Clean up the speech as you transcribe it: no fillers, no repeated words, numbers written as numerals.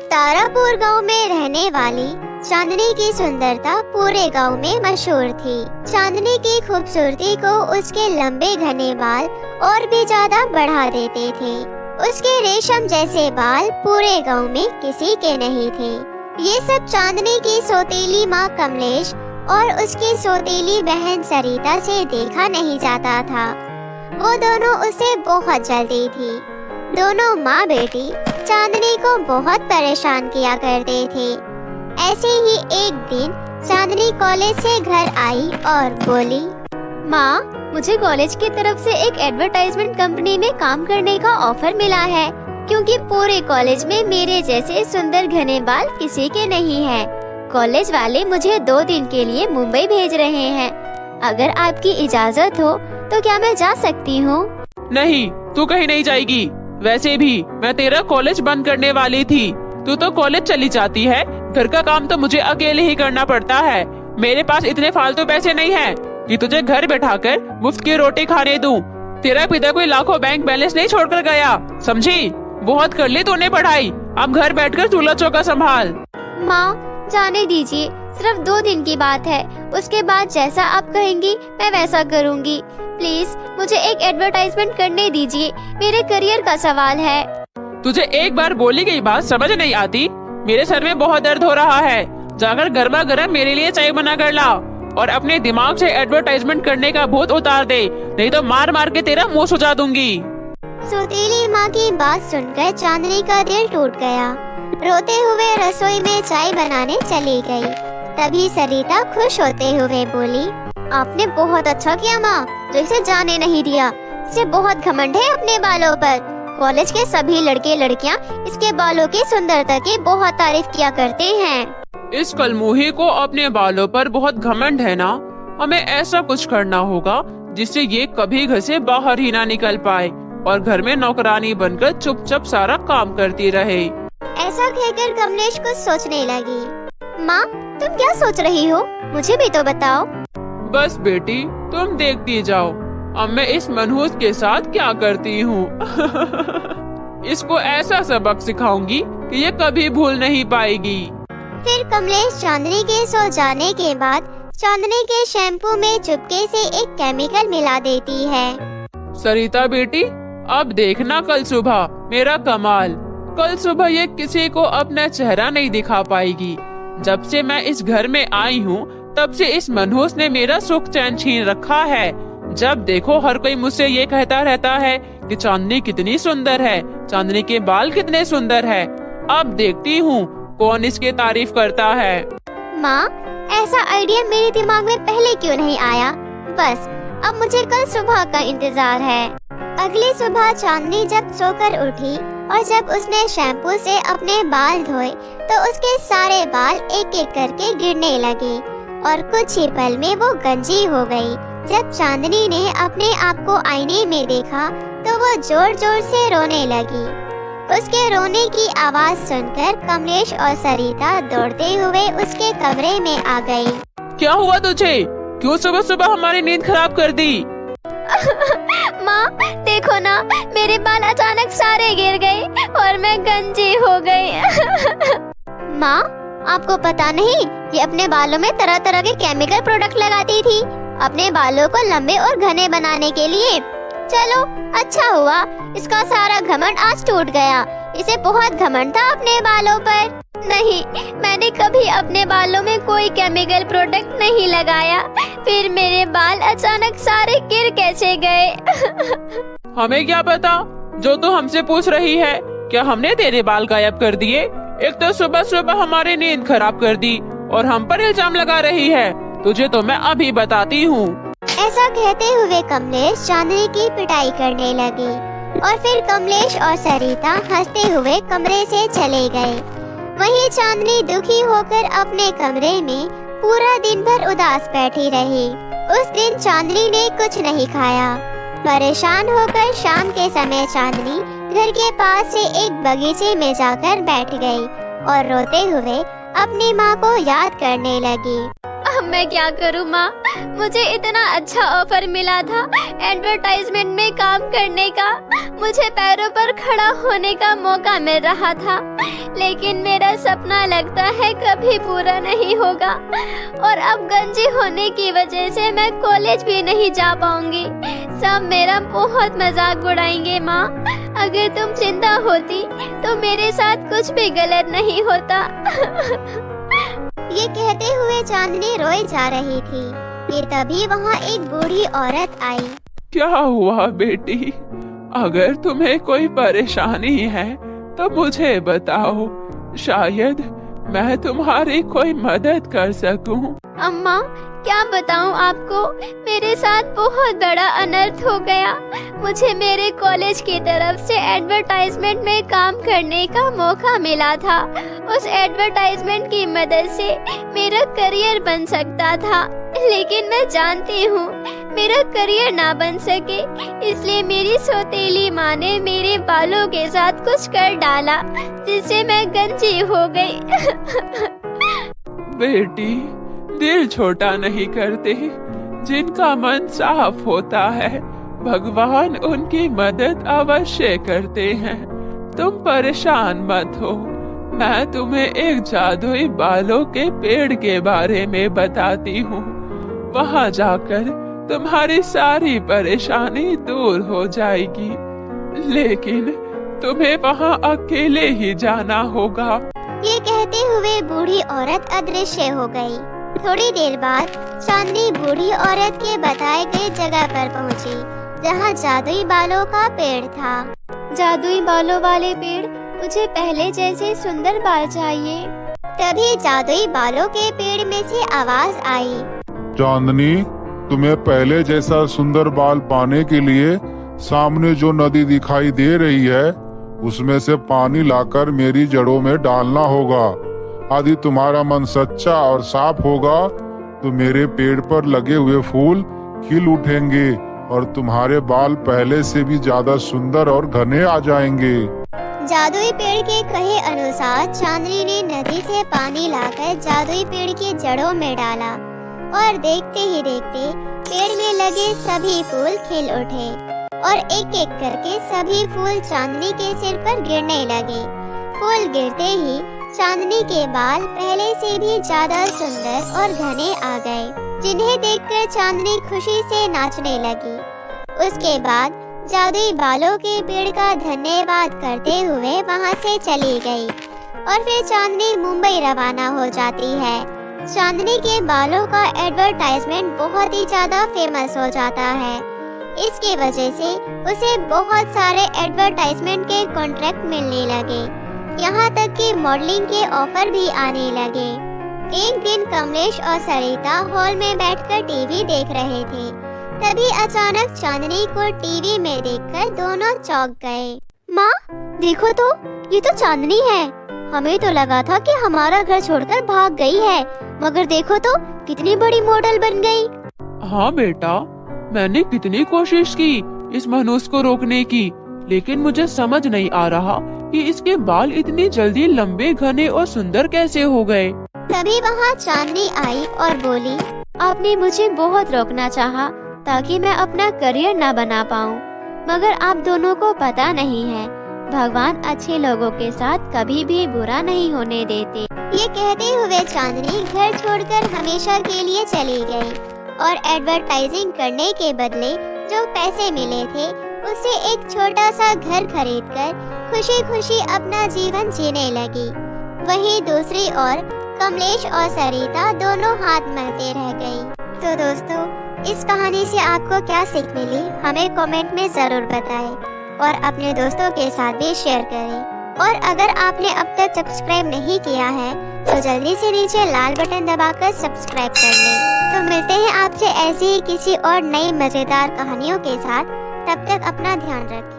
तारापुर गांव में रहने वाली चांदनी की सुंदरता पूरे गांव में मशहूर थी। चांदनी की खूबसूरती को उसके लंबे घने बाल और भी ज्यादा बढ़ा देते थे। उसके रेशम जैसे बाल पूरे गांव में किसी के नहीं थे। ये सब चांदनी की सौतेली माँ कमलेश और उसकी सौतेली बहन सरिता से देखा नहीं जाता था। वो दोनों उसे बहुत जलती थी। दोनों माँ बेटी चांदनी को बहुत परेशान किया करते थे। ऐसे ही एक दिन चांदनी कॉलेज से घर आई और बोली, माँ, मुझे कॉलेज की तरफ से एक एडवर्टाइजमेंट कंपनी में काम करने का ऑफर मिला है, क्योंकि पूरे कॉलेज में मेरे जैसे सुंदर घने बाल किसी के नहीं हैं। कॉलेज वाले मुझे 2 दिन के लिए मुंबई भेज रहे हैं। अगर आपकी इजाजत हो तो क्या मैं जा सकती हूँ? नहीं, तू कहीं नहीं जाएगी। वैसे भी मैं तेरा कॉलेज बंद करने वाली थी। तू तो कॉलेज चली जाती है। घर का काम तो मुझे अकेले ही करना पड़ता है। मेरे पास इतने फालतू पैसे नहीं हैं कि तुझे घर बैठाकर मुफ्त की रोटी खाने दूं। तेरा पिता कोई लाखों बैंक बैलेंस नहीं छोड़कर गया, समझी? बहुत कर ली तूने पढ़ाई, अब घर बैठकर चूल्हा चौका संभाल। माँ, जाने दीजिए, सिर्फ 2 दिन की बात है। उसके बाद जैसा आप कहेंगी मैं वैसा करूँगी। प्लीज मुझे एक एडवर्टाइजमेंट करने दीजिए, मेरे करियर का सवाल है। तुझे एक बार बोली गई बात समझ नहीं आती? मेरे सर में बहुत दर्द हो रहा है। जाकर गर्मा गर्म मेरे लिए चाय बना कर ला और अपने दिमाग से एडवर्टाइजमेंट करने का भूत उतार दे, नहीं तो मार मार के तेरा मुंह सुजा दूंगी। सौतेली माँ की बात सुनकर चांदनी का दिल टूट गया। रोते हुए रसोई में चाय बनाने चली गई। तभी सरिता खुश होते हुए बोली, आपने बहुत अच्छा किया माँ, जो इसे जाने नहीं दिया। इसे बहुत घमंड है अपने बालों पर। कॉलेज के सभी लड़के लड़कियाँ इसके बालों की सुंदरता की बहुत तारीफ किया करते हैं। इस कलमुही को अपने बालों पर बहुत घमंड है ना। हमें ऐसा कुछ करना होगा जिससे ये कभी घर से बाहर ही ना निकल पाए और घर में नौकरानी बनकर चुपचाप सारा काम करती रहे। ऐसा कहकर कमलेश कुछ सोचने लगी। माँ, तुम क्या सोच रही हो? मुझे भी तो बताओ। बस बेटी, तुम देखती जाओ अब मैं इस मनहूस के साथ क्या करती हूँ। इसको ऐसा सबक सिखाऊंगी कि ये कभी भूल नहीं पाएगी। फिर कमलेश चांदनी के सो जाने के बाद चांदनी के शैम्पू में चुपके से एक केमिकल मिला देती है। सरिता बेटी, अब देखना कल सुबह मेरा कमाल। कल सुबह ये किसी को अपना चेहरा नहीं दिखा पाएगी। जब से मैं इस घर में आई हूँ तब से इस मनहूस ने मेरा सुख चैन छीन रखा है। जब देखो हर कोई मुझसे ये कहता रहता है कि चांदनी कितनी सुंदर है, चांदनी के बाल कितने सुंदर है। अब देखती हूँ कौन इसकी तारीफ करता है। माँ, ऐसा आइडिया मेरे दिमाग में पहले क्यों नहीं आया? बस अब मुझे कल सुबह का इंतजार है। अगली सुबह चांदनी जब सोकर उठी और जब उसने शैम्पू से अपने बाल धोए तो उसके सारे बाल एक एक करके गिरने लगे और कुछ ही पल में वो गंजी हो गई। जब चांदनी ने अपने आप को आईने में देखा तो वो जोर जोर से रोने लगी। उसके रोने की आवाज सुनकर कमलेश और सरिता दौड़ते हुए उसके कमरे में आ गए। क्या हुआ तुझे? क्यों सुबह सुबह हमारी नींद खराब कर दी? माँ, देखो ना, मेरे बाल अचानक सारे गिर गए और मैं गंजी हो गई। माँ, आपको पता नहीं, ये अपने बालों में तरह तरह के केमिकल प्रोडक्ट लगाती थी अपने बालों को लंबे और घने बनाने के लिए। चलो अच्छा हुआ, इसका सारा घमंड आज टूट गया। इसे बहुत घमंड था अपने बालों पर। नहीं, मैंने कभी अपने बालों में कोई केमिकल प्रोडक्ट नहीं लगाया। फिर मेरे बाल अचानक सारे गिर कैसे गए? हमें क्या पता जो तू हमसे पूछ रही है। क्या हमने तेरे बाल गायब कर दिए? एक तो सुबह सुबह हमारी नींद खराब कर दी और हम पर इल्जाम लगा रही है। तुझे तो मैं अभी बताती हूँ। ऐसा कहते हुए कमलेश चांदनी की पिटाई करने लगी और फिर कमलेश और सरिता हंसते हुए कमरे से चले गए। वहीं चांदनी दुखी होकर अपने कमरे में पूरा दिन भर उदास बैठी रही। उस दिन चांदनी ने कुछ नहीं खाया। परेशान होकर शाम के समय चांदनी घर के पास से एक बगीचे में जाकर बैठ गई और रोते हुए अपनी माँ को याद करने लगी। अब मैं क्या करूँ माँ? मुझे इतना अच्छा ऑफर मिला था एडवर्टाइजमेंट में काम करने का, मुझे पैरों पर खड़ा होने का मौका मिल रहा था, लेकिन मेरा सपना लगता है कभी पूरा नहीं होगा और अब गंजी होने की वजह से मैं कॉलेज भी नहीं जा पाऊंगी। सब मेरा बहुत मजाक उड़ाएंगे माँ। अगर तुम जिंदा होती तो मेरे साथ कुछ भी गलत नहीं होता। ये कहते हुए चांदनी रोए जा रही थी कि तभी वहाँ एक बूढ़ी औरत आई। क्या हुआ बेटी? अगर तुम्हें कोई परेशानी है तो मुझे बताओ, शायद मैं तुम्हारी कोई मदद कर सकूं। अम्मा क्या बताऊं आपको, मेरे साथ बहुत बड़ा अनर्थ हो गया। मुझे मेरे कॉलेज की तरफ से एडवर्टाइजमेंट में काम करने का मौका मिला था। उस एडवर्टाइजमेंट की मदद से मेरा करियर बन सकता था, लेकिन मैं जानती हूँ मेरा करियर ना बन सके, इसलिए मेरी सौतेली माँ ने मेरे बालों के साथ कुछ कर डाला जिससे मैं गंजी हो गई। बेटी, दिल छोटा नहीं करते। जिनका मन साफ होता है भगवान उनकी मदद अवश्य करते हैं। तुम परेशान मत हो, मैं तुम्हें एक जादुई बालों के पेड़ के बारे में बताती हूँ। वहाँ जाकर तुम्हारी सारी परेशानी दूर हो जाएगी, लेकिन तुम्हें वहाँ अकेले ही जाना होगा। ये कहते हुए बूढ़ी औरत अदृश्य हो गई। थोड़ी देर बाद चांदनी बूढ़ी औरत के बताए गए जगह पर पहुंची, जहां जादुई बालों का पेड़ था। जादुई बालों वाले पेड़, मुझे पहले जैसे सुंदर बाल चाहिए। तभी जादुई बालों के पेड़ में से आवाज आई। चांदनी, तुम्हें पहले जैसा सुंदर बाल पाने के लिए सामने जो नदी दिखाई दे रही है उसमें से पानी लाकर मेरी जड़ों में डालना होगा। यदि तुम्हारा मन सच्चा और साफ होगा तो मेरे पेड़ पर लगे हुए फूल खिल उठेंगे और तुम्हारे बाल पहले से भी ज्यादा सुंदर और घने आ जाएंगे। जादुई पेड़ के कहे अनुसार चांदनी ने नदी से पानी लाकर जादुई पेड़ की जड़ों में डाला और देखते ही देखते पेड़ में लगे सभी फूल खिल उठे और एक एक करके सभी फूल चांदनी के सिर पर गिरने लगे। फूल गिरते ही चांदनी के बाल पहले से भी ज्यादा सुंदर और घने आ गए, जिन्हें देखकर चांदनी खुशी से नाचने लगी। उसके बाद जादुई बालों के पेड़ का धन्यवाद करते हुए वहां से चली गई और फिर चांदनी मुंबई रवाना हो जाती है। चांदनी के बालों का एडवर्टाइजमेंट बहुत ही ज्यादा फेमस हो जाता है। इसकी वजह से उसे बहुत सारे एडवर्टाइजमेंट के कॉन्ट्रैक्ट मिलने लगे, यहाँ तक कि मॉडलिंग के ऑफर भी आने लगे। एक दिन कमलेश और सरिता हॉल में बैठकर टीवी देख रहे थे। तभी अचानक चांदनी को टीवी में देखकर दोनों चौंक गए। माँ देखो तो, ये तो चांदनी है। हमें तो लगा था कि हमारा घर छोड़कर भाग गई है, मगर देखो तो कितनी बड़ी मॉडल बन गई। हाँ बेटा, मैंने कितनी कोशिश की इस मनुष्य को रोकने की, लेकिन मुझे समझ नहीं आ रहा कि इसके बाल इतनी जल्दी लंबे, घने और सुंदर कैसे हो गए। तभी वहाँ चांदनी आई और बोली, आपने मुझे बहुत रोकना चाहा ताकि मैं अपना करियर न बना पाऊँ, मगर आप दोनों को पता नहीं है भगवान अच्छे लोगों के साथ कभी भी बुरा नहीं होने देते। ये कहते हुए चांदनी घर छोड़कर हमेशा के लिए चली गई और एडवर्टाइजिंग करने के बदले जो पैसे मिले थे उससे एक छोटा सा घर खरीदकर खुशी खुशी अपना जीवन जीने लगी। वहीं दूसरी ओर कमलेश और सरिता दोनों हाथ मलते रह गई। तो दोस्तों, इस कहानी से आपको क्या सीख मिली हमें कमेंट में जरूर बताएं और अपने दोस्तों के साथ भी शेयर करें। और अगर आपने अब तक सब्सक्राइब नहीं किया है तो जल्दी से नीचे लाल बटन दबाकर सब्सक्राइब कर लें। तो मिलते हैं आपसे ऐसी ही किसी और नई मजेदार कहानियों के साथ। तब तक अपना ध्यान रखें।